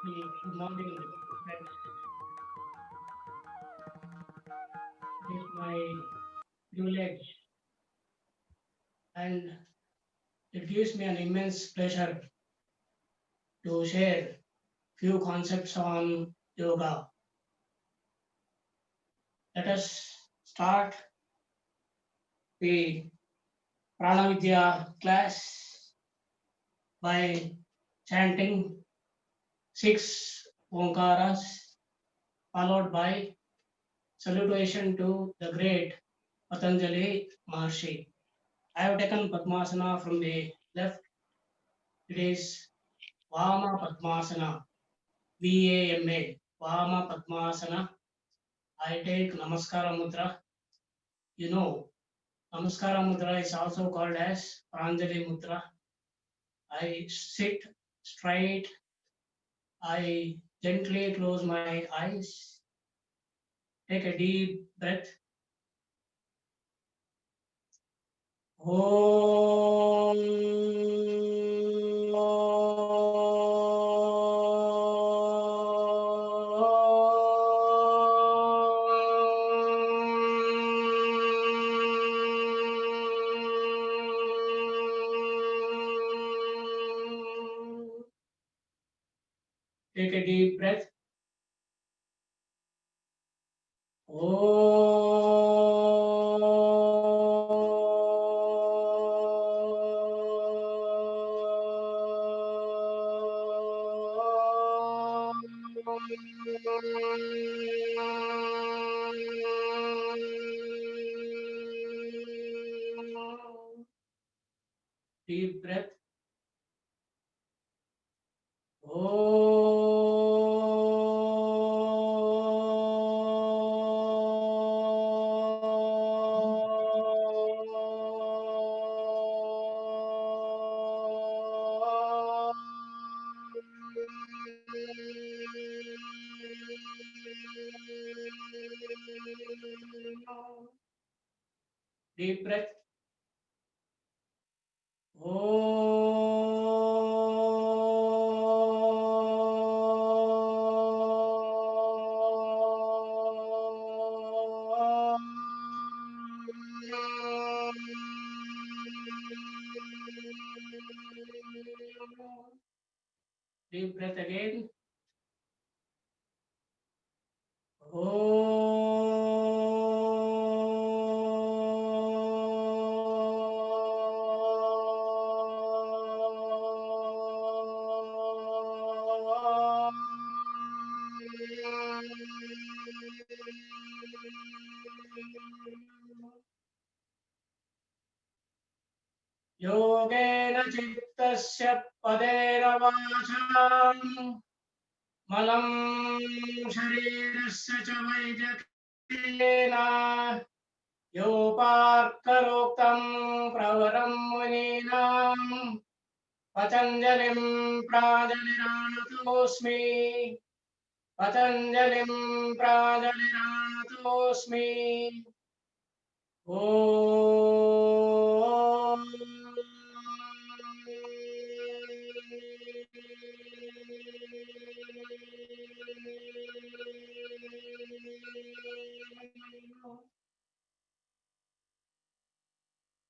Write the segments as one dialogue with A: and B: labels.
A: Good morning, friends. It is my privilege and it gives me an immense pleasure to share few concepts on yoga. Let us start the Pranavidya class by chanting six Omkaras, followed by salutation to the great Patanjali Maharshi. I have taken Padmasana from the left. It is Vama Padmasana, VAMA, Vama Padmasana. I take Namaskara Mudra. You know, Namaskara Mudra is also called as Pranjali Mudra. I sit straight. I gently close my eyes. Take a deep breath. Om. Take a deep breath. Deep breath. Deep breath. Deep breath again. योगेन चित्तस्य पदेन वाचां मलं शरीरस्य च वैजकेन योपार्करोक्तं प्रवरं मुनीनां पतञ्जलिं प्राजलिरानतोऽस्मि पतञ्जलिं प्राजलिरानतोऽस्मि ॐ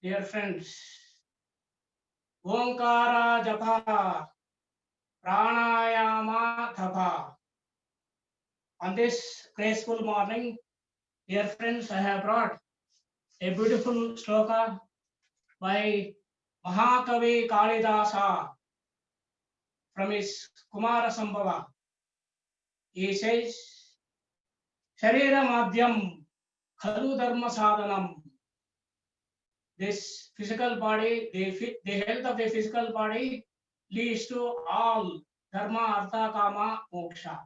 A: Dear friends, Omkara Japa, Pranayama Thapa. On this graceful morning, dear friends, I have brought a beautiful sloka by Mahakavi Kalidasa from his Kumara Sambhava. He says, Sharira Madhyam Khalu Dharma Sadhanam. This physical body, the health of the physical body leads to all dharma, artha, kama, moksha.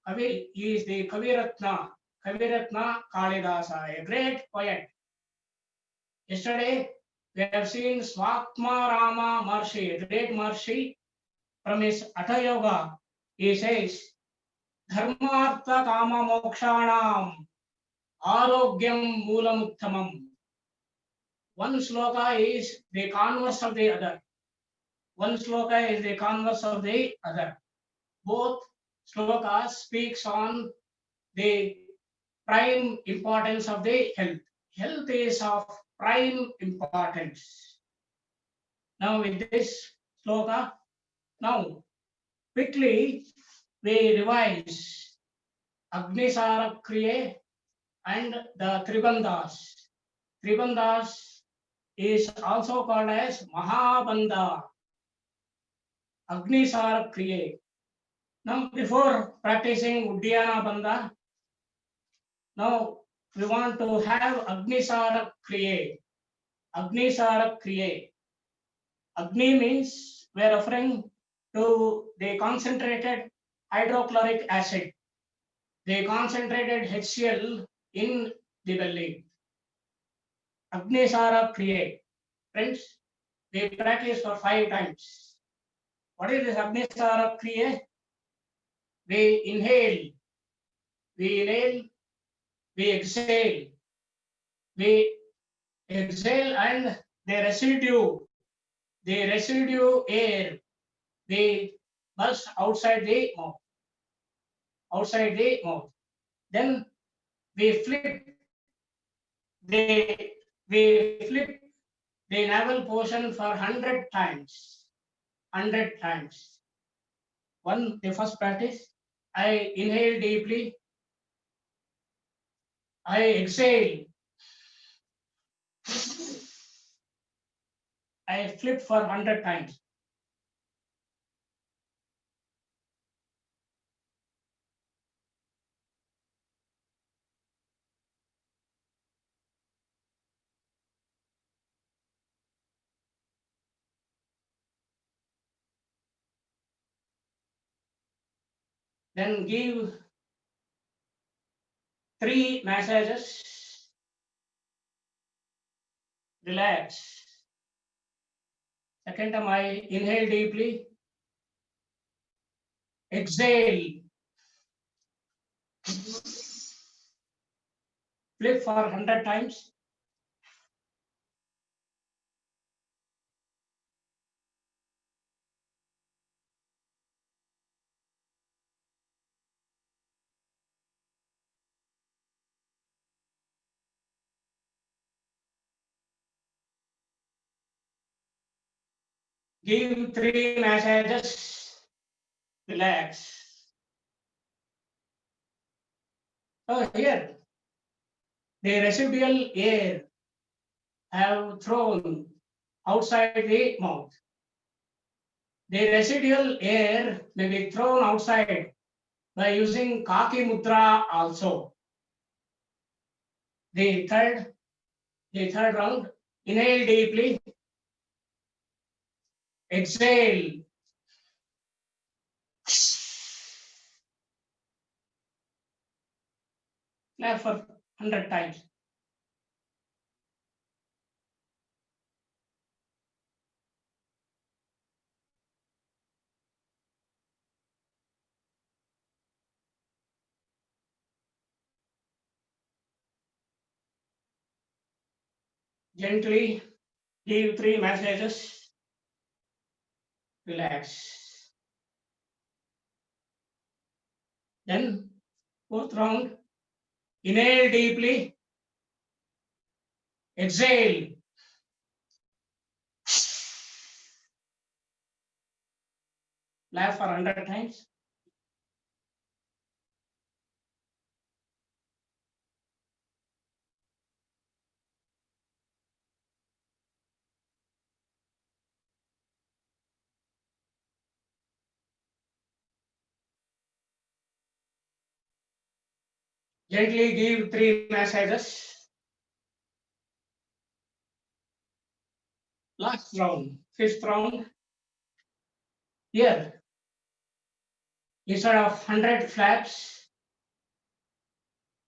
A: Kavi is the Kaviratna Kalidasa, a great poet. Yesterday, we have seen Swatma Rama Maharshi, a great Maharshi, from his Atha Yoga. He says, Dharma, artha, kama, mokshanam, arogyam, moolamuttamam. One sloka is the converse of the other. One sloka is the converse of the other. both slokas speaks on the prime importance of the health. Health is of prime importance. Now with this sloka, now quickly we revise Agnisara Kriya and the Tribandhas. Tribandhas is also called as Mahabandha. Agnisara Kriya. Now before practicing Uddiyana Bandha, now we want to have Agnisara Kriya. Agnisara Kriya. Agni means we are referring to the concentrated hydrochloric acid, the concentrated HCl in the belly. Agnisara Kriya. Friends, we practice for 5 times. What is this Agnisara Kriya? We inhale, we exhale, we exhale, and the residue air, we burst outside the mouth. Then we flip the navel portion for 100 times. 100 times. The first practice, I inhale deeply, I exhale, I flip for 100 times. Then give 3 massages. Relax. Second time, I inhale deeply, exhale, flip for 100 times. Give 3 massages. Relax. So here, the residual air have thrown outside the mouth. The residual air may be thrown outside by using Kaki Mudra also. The third round, inhale deeply, exhale, clap for 100 times. Gently give 3 massages. Relax. Then fourth round, inhale deeply, exhale, clap for 100 times. Gently give 3 massages. Last round, fifth round. Here, instead of 100 flaps,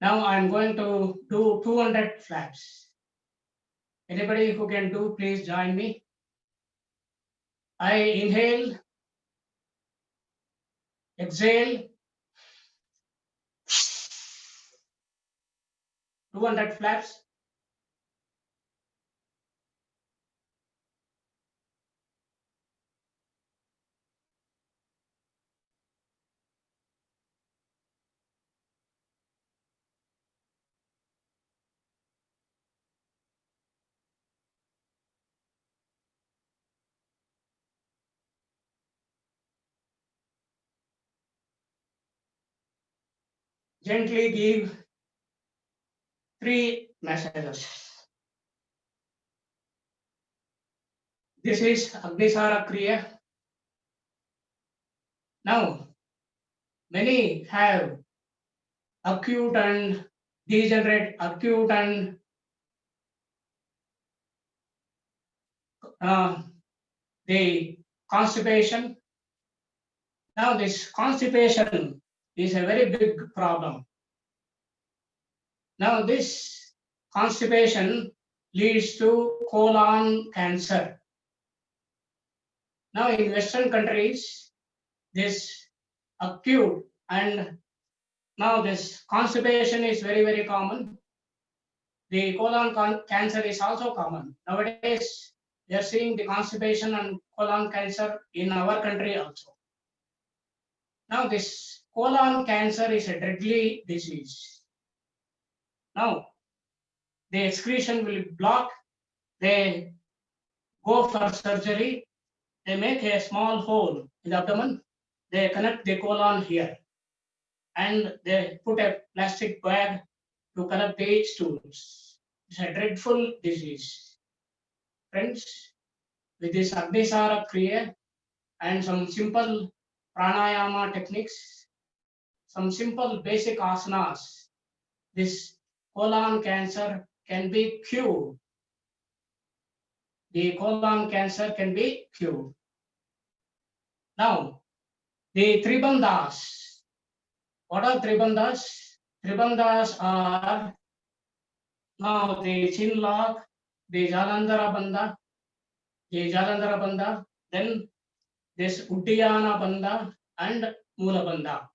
A: now I'm going to do 200 flaps. Anybody who can do, please join me. I inhale, exhale, 200 flaps. gently give 3 messages. This is Agnisara Kriya. Now, many have acute and degenerate, acute and the constipation. Now, this constipation is a very big problem. Now, this constipation leads to colon cancer. Now, in Western countries, this acute and now this constipation is very, very common. The colon cancer is also common. Nowadays, we are seeing the constipation and colon cancer in our country also. Now, this colon cancer is a deadly disease. Now, the excretion will block, they go for surgery, they make a small hole in the abdomen, they connect the colon here, and they put a plastic bag to collect the stools. It's a dreadful disease. Friends, with this Agnisara Kriya and some simple pranayama techniques, some simple basic asanas, this colon cancer can be cured. The colon cancer can be cured. Now, the Tribandhas. What are Tribandhas? Tribandhas are now the chin lock, the Jalandhara Bandha, then this Uddiyana Bandha and Mula Bandha.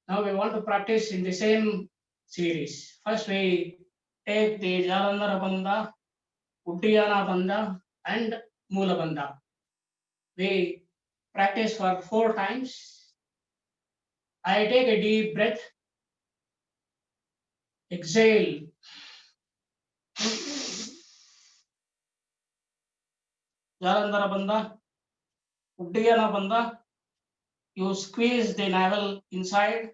A: Now we want to practice in the same series. First we take the Jalandhara Bandha, Uddiyana Bandha and Mula Bandha. We practice for 4 times. I take a deep breath, exhale. Jalandhara Bandha, Uddiyana Bandha, you squeeze the navel inside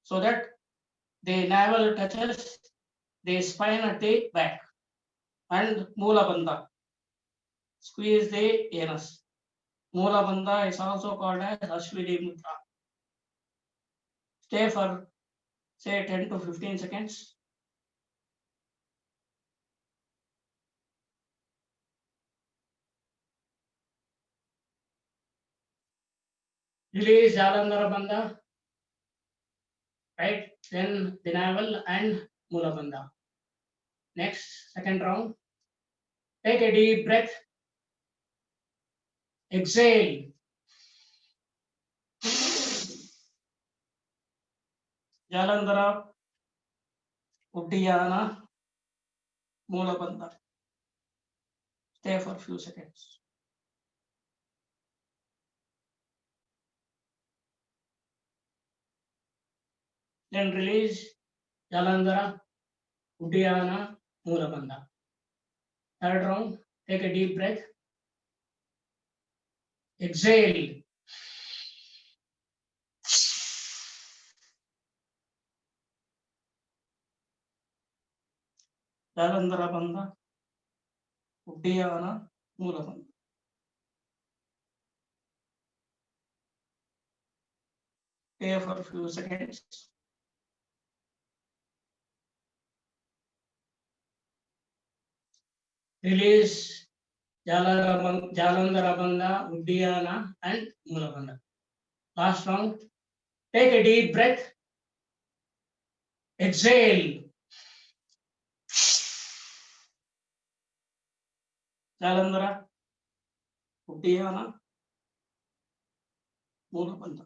A: so that the navel touches the spine at the back. And Mula Bandha, squeeze the anus. Mula Bandha is also called as Ashwini Mudra. Stay for say 10 to 15 seconds. Release Jalandhara Bandha, right? Then the navel and Mula Bandha. Next, second round. Take a deep breath. Exhale. Jalandhara, Uddiyana, Mula Bandha. Stay for a few seconds. Then release Jalandhara, Uddiyana, Mula Bandha. Third round, take a deep breath. Exhale. Jalandhara Bandha, Uddiyana, Mula Bandha. Stay for a few seconds. Release Jalandhara Bandha, Uddiyana, and Mula Bandha. Last round. Take a deep breath. Exhale. Jalandhara, Uddiyana, Mula Bandha.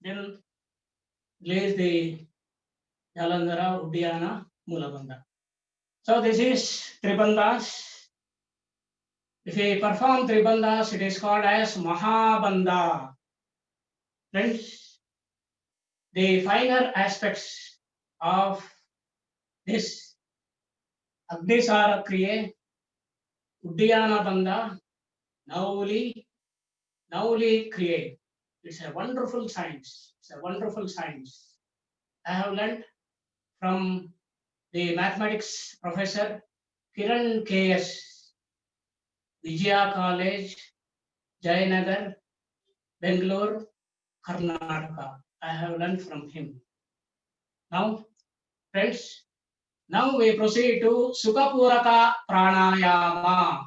A: Then release the Jalandhara, Uddiyana, Mula Bandha. So this is Tribandhas. If we perform Tribandhas, it is called as Mahabandha. Friends, the finer aspects of this Agnisara Kriya, Uddiyana Bandha, nowly create. It's a wonderful science. It's a wonderful science. I have learned from the mathematics professor Kiran K.S. Vijaya College, Jayanagar, Bangalore, Karnataka. I have learned from him. Now, friends, now we proceed to Sukhapuraka Pranayama.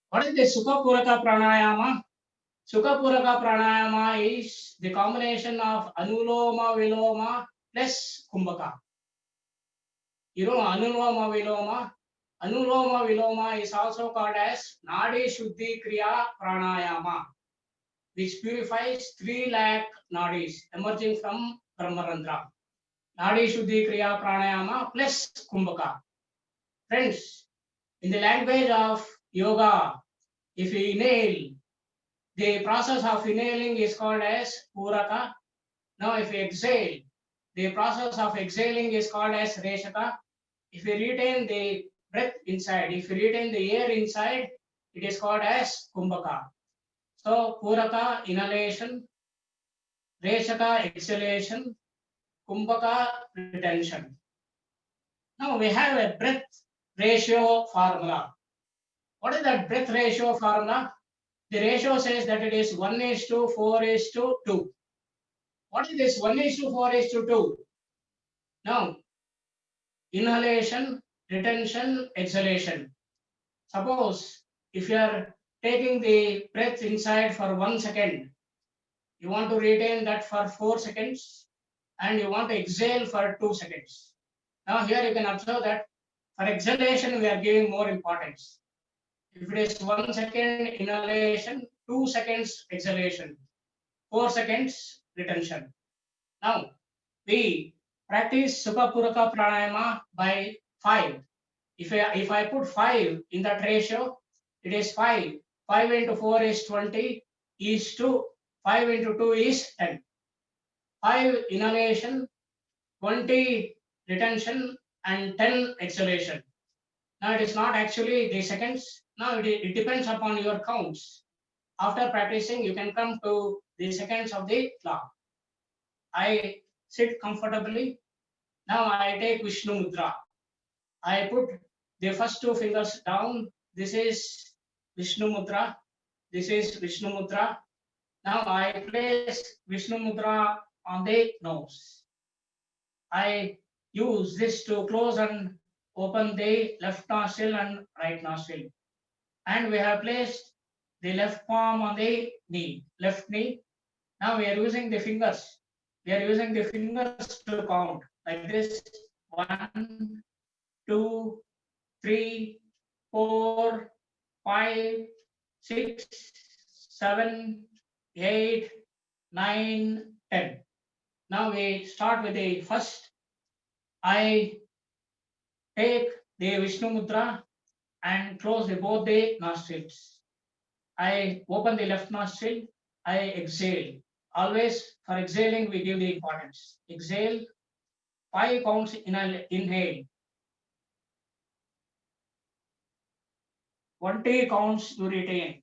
A: What is the Sukhapuraka Pranayama? Sukhapuraka Pranayama is the combination of Anuloma Viloma plus Kumbhaka. You know Anuloma Viloma? Anuloma Viloma is also called as Nadi Shuddhi Kriya Pranayama, which purifies 3 lakh nadis emerging from Brahmarandra. Nadi Shuddhi Kriya Pranayama plus Kumbhaka. Friends, in the language of yoga, if you inhale, the process of inhaling is called as Puraka. Now, if you exhale, the process of exhaling is called as Reshaka. If you retain the breath inside, if you retain the air inside, it is called as Kumbhaka. So, Puraka, inhalation, Reshaka, exhalation, Kumbhaka, retention. Now, we have a breath ratio formula. What is that breath ratio formula? The ratio says that it is 1:4:2. What is this 1:4:2? Now, inhalation, retention, exhalation. Suppose if you are taking the breath inside for 1 second, you want to retain that for 4 seconds and you want to exhale for 2 seconds. Now here you can observe that for exhalation we are giving more importance. If it is 1 second inhalation, 2 seconds exhalation, 4 seconds retention. Now we practice Sukhapuraka Pranayama by 5. If I put 5 in that ratio, it is 5. 5 into 4 is 20, is to 5 into 2 is 10. 5 inhalation, 20 retention, and 10 exhalation. Now it is not actually the seconds. Now it depends upon your counts. After practicing, you can come to the seconds of the clock. I sit comfortably. Now I take Vishnu Mudra. I put the first 2 fingers down. This is Vishnu Mudra. This is Vishnu Mudra. Now I place Vishnu Mudra on the nose. I use this to close and open the left nostril and right nostril. And we have placed the left palm on the knee, left knee. Now we are using the fingers. We are using the fingers to count like this. 1, 2, 3, 4, 5, 6, 7, 8, 9, 10. Now we start with the first. I take the Vishnu Mudra and close both the nostrils. I open the left nostril. I exhale. Always for exhaling, we give the importance. Exhale, 5 counts inhale. 20 counts to retain.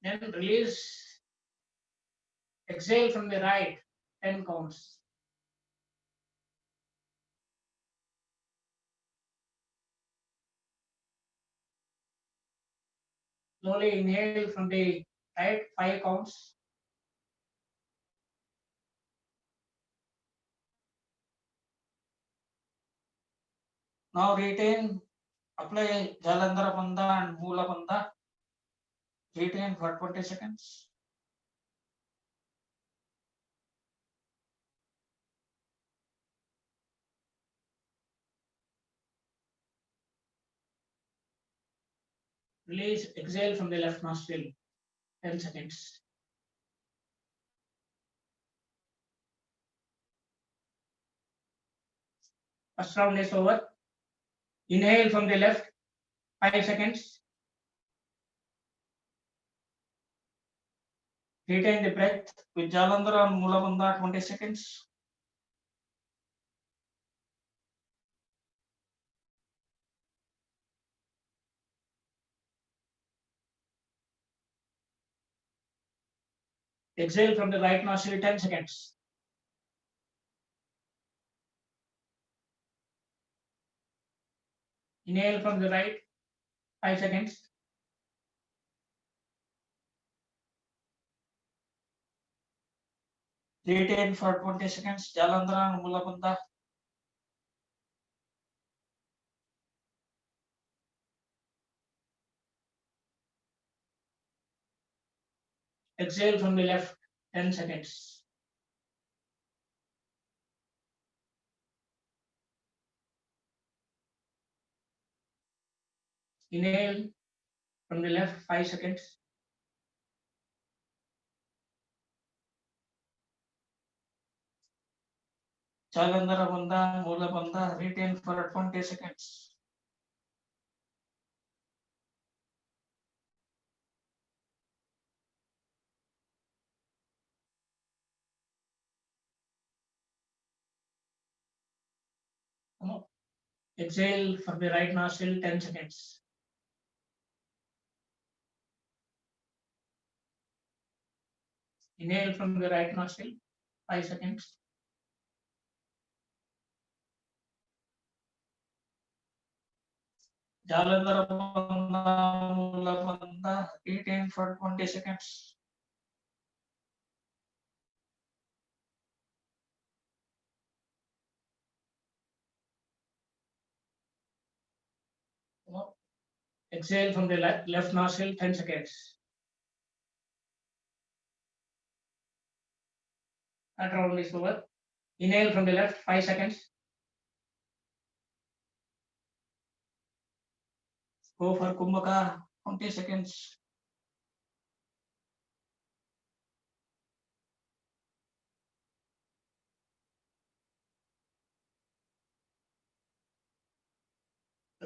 A: Then release, exhale from the right, 10 counts. Slowly inhale from the right, 5 counts. Now retain, apply Jalandhara Bandha and Mula Bandha. Retain for 20 seconds. Release, exhale from the left nostril, 10 seconds. First round is over. Inhale from the left, 5 seconds. Retain the breath with Jalandhara and Mulabandha 20 seconds. Exhale from the right nostril 10 seconds. Inhale from the right 5 seconds. Retain for 20 seconds. Jalandhara and Mulabandha. Exhale from the left 10 seconds. Inhale from the left 5 seconds. Jalandhara Bandha, Mulabandha, retain for 20 seconds. Exhale from the right nostril 10 seconds. Inhale from the right nostril 5 seconds. Jalandhara Bandha, Mulabandha, retain for 20 seconds. Exhale from the left nostril 10 seconds. That round is over. Inhale from the left 5 seconds. Go for Kumbhaka 20 seconds.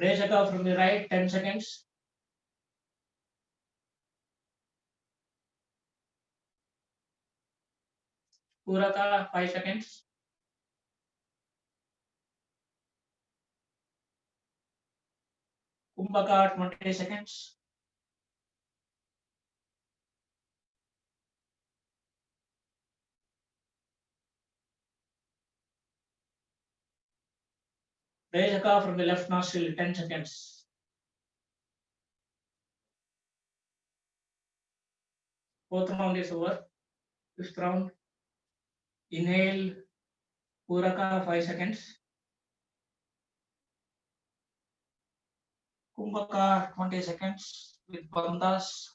A: Rejaka from the right 10 seconds. Puraka 5 seconds. Kumbhaka 20 seconds. Rejaka from the left nostril 10 seconds. Fourth round is over. Fifth round. Inhale Puraka 5 seconds. Kumbhaka 20 seconds with bandhas.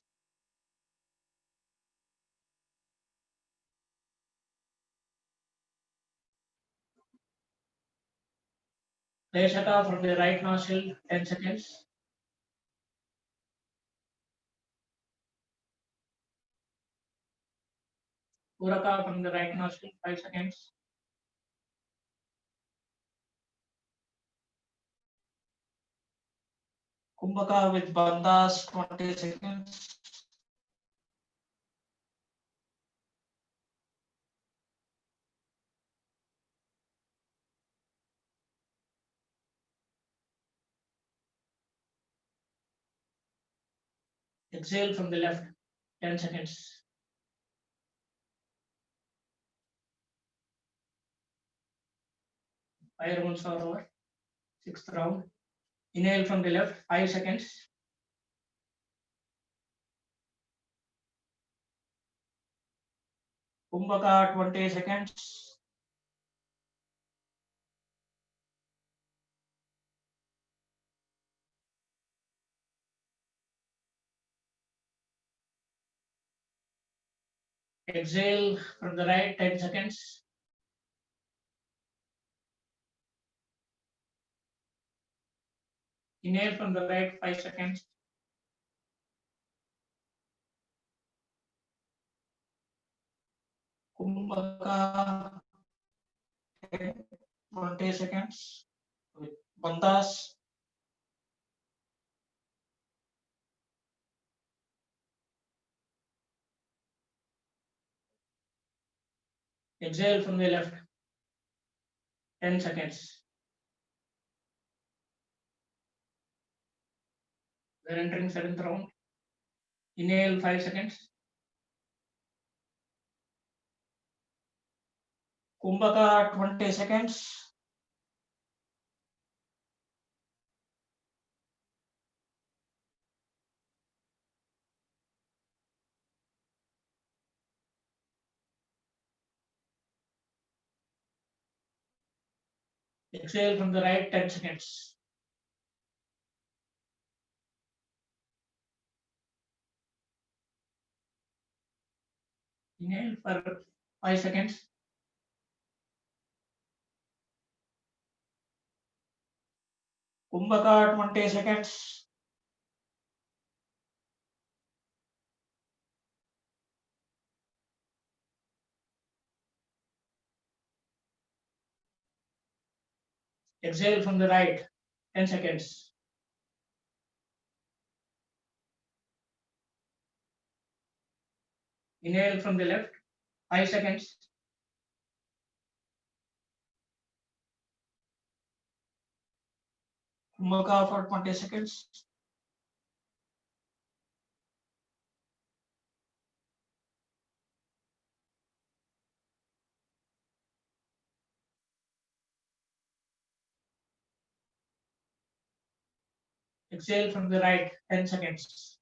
A: Rejaka from the right nostril 10 seconds. Puraka from the right nostril 5 seconds. Kumbhaka with bandhas 20 seconds. Exhale from the left 10 seconds. Five rounds are over. Sixth round. Inhale from the left 5 seconds. Kumbhaka 20 seconds. Exhale from the right 10 seconds. Inhale from the right 5 seconds. Kumbhaka 20 seconds with bandhas. Exhale from the left. 10 seconds. We're entering 7th round. Inhale 5 seconds. Kumbhaka 20 seconds. Exhale from the right 10 seconds. Inhale for 5 seconds. Kumbhaka 20 seconds. Exhale from the right 10 seconds. Inhale from the left 5 seconds. Kumbhaka for 20 seconds. Exhale from the right 10 seconds.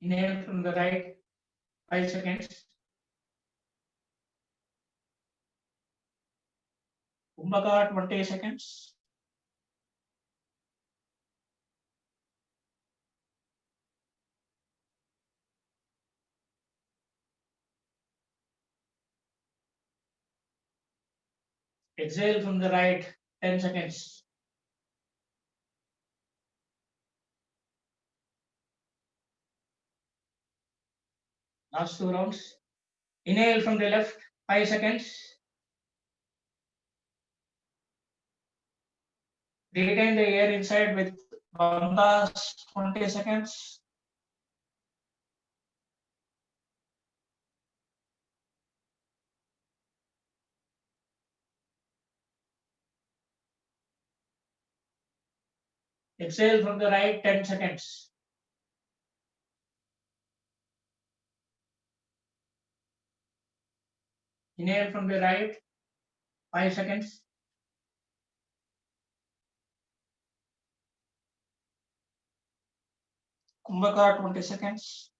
A: Inhale from the right 5 seconds. Kumbhaka 20 seconds. Exhale from the right 10 seconds. Last 2 rounds. Inhale from the left 5 seconds. Retain the air inside with Bandhas 20 seconds. Exhale from the right 10 seconds. Inhale from the right 5 seconds. Kumbhaka 20 seconds.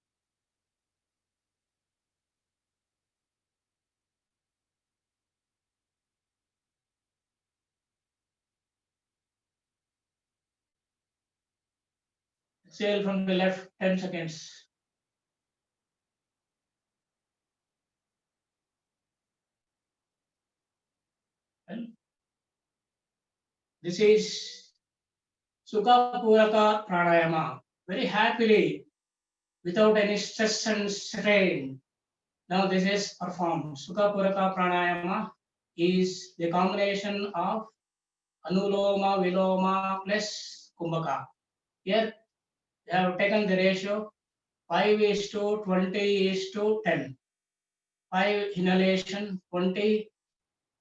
A: Exhale from the left 10 seconds. This is Sukha Puraka Pranayama. Very happily, without any stress and strain. Now this is performed. Sukha Puraka Pranayama is the combination of Anuloma Viloma plus Kumbhaka. Here we have taken the ratio 5:20:10. 5 inhalation, 20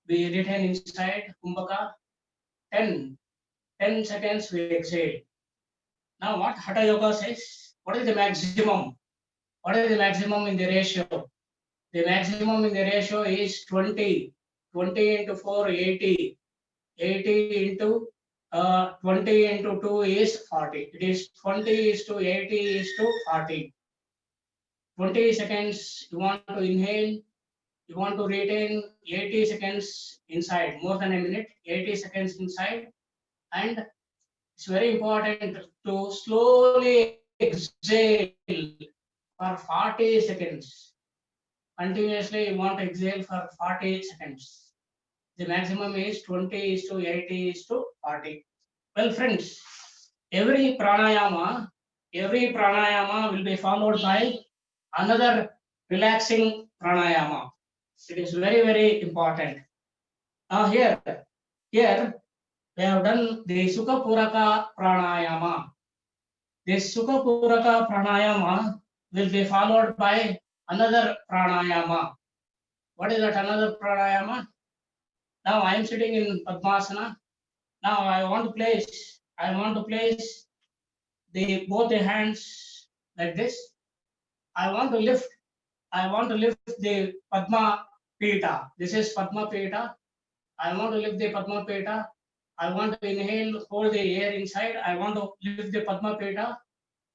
A: we retain inside Kumbhaka, 10 seconds we exhale. Now what Hatha Yoga says, what is the maximum? What is the maximum in the ratio? The maximum in the ratio is 20. 20 into 4, 80. 80 into 20 into 2 is 40. It is 20:80:40. 20 seconds you want to inhale, you want to retain 80 seconds inside, more than a minute, 80 seconds inside. And it's very important to slowly exhale for 40 seconds. Continuously you want to exhale for 40 seconds. The maximum is 20:80:40. Well, friends, every pranayama will be followed by another relaxing pranayama. It is very, very important. Now here we have done the Sukha Puraka pranayama. This Sukha Puraka Pranayama will be followed by another pranayama. What is that another pranayama? Now I am sitting in Padmasana. Now I want to place the both the hands like this. I want to lift the Padma Pita. This is Padma Pita. I want to lift the Padma Pita. I want to inhale, hold the air inside. I want to lift the Padma Pita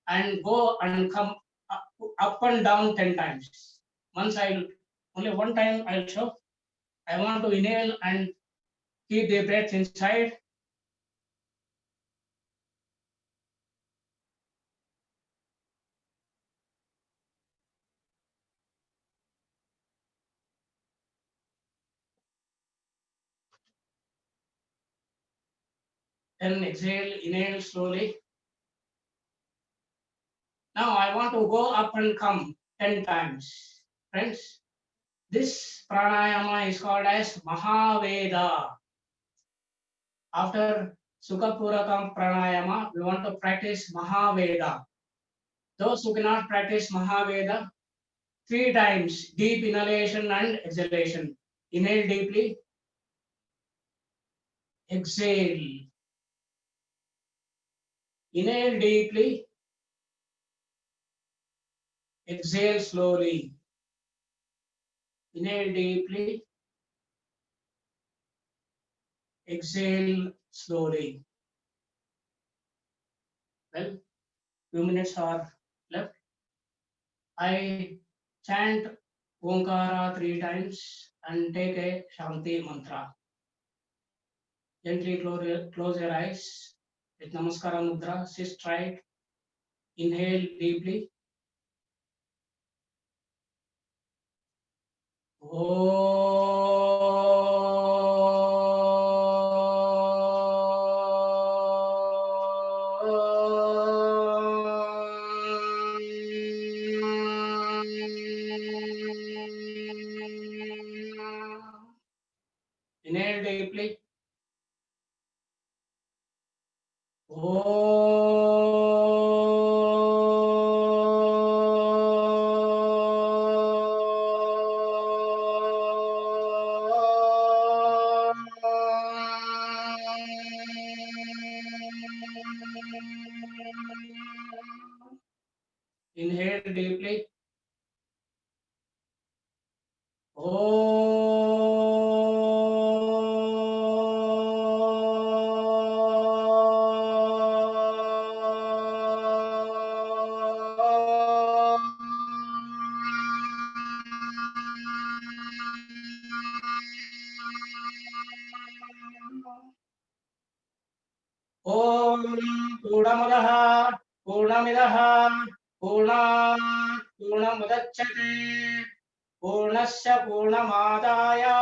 A: and go and come up and down 10 times. Only one time I'll show. I want to inhale and keep the breath inside. Then exhale, inhale slowly. Now I want to go up and come 10 times. Friends, this pranayama is called as Mahaveda. After Sukha Purakam pranayama, we want to practice Mahaveda. Those who cannot practice Mahaveda, 3 times deep inhalation and exhalation. Inhale deeply, exhale. Inhale deeply, exhale slowly. Inhale deeply, exhale slowly. Well, few minutes are left. I chant Omkara 3 times and take a Shanti mantra. Gently close your eyes with Namaskara Mudra, sit straight, inhale deeply. Inhale deeply. Inhale deeply. Om Purnamadaha Purnamidaha Purnamudachyate Purnasya Purnamadaya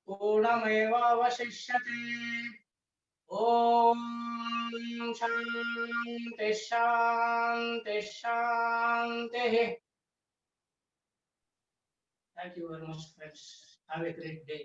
A: Purnamevavasishyate. Om Shanti Shanti Shanti. Thank you very much, friends. Have a great day.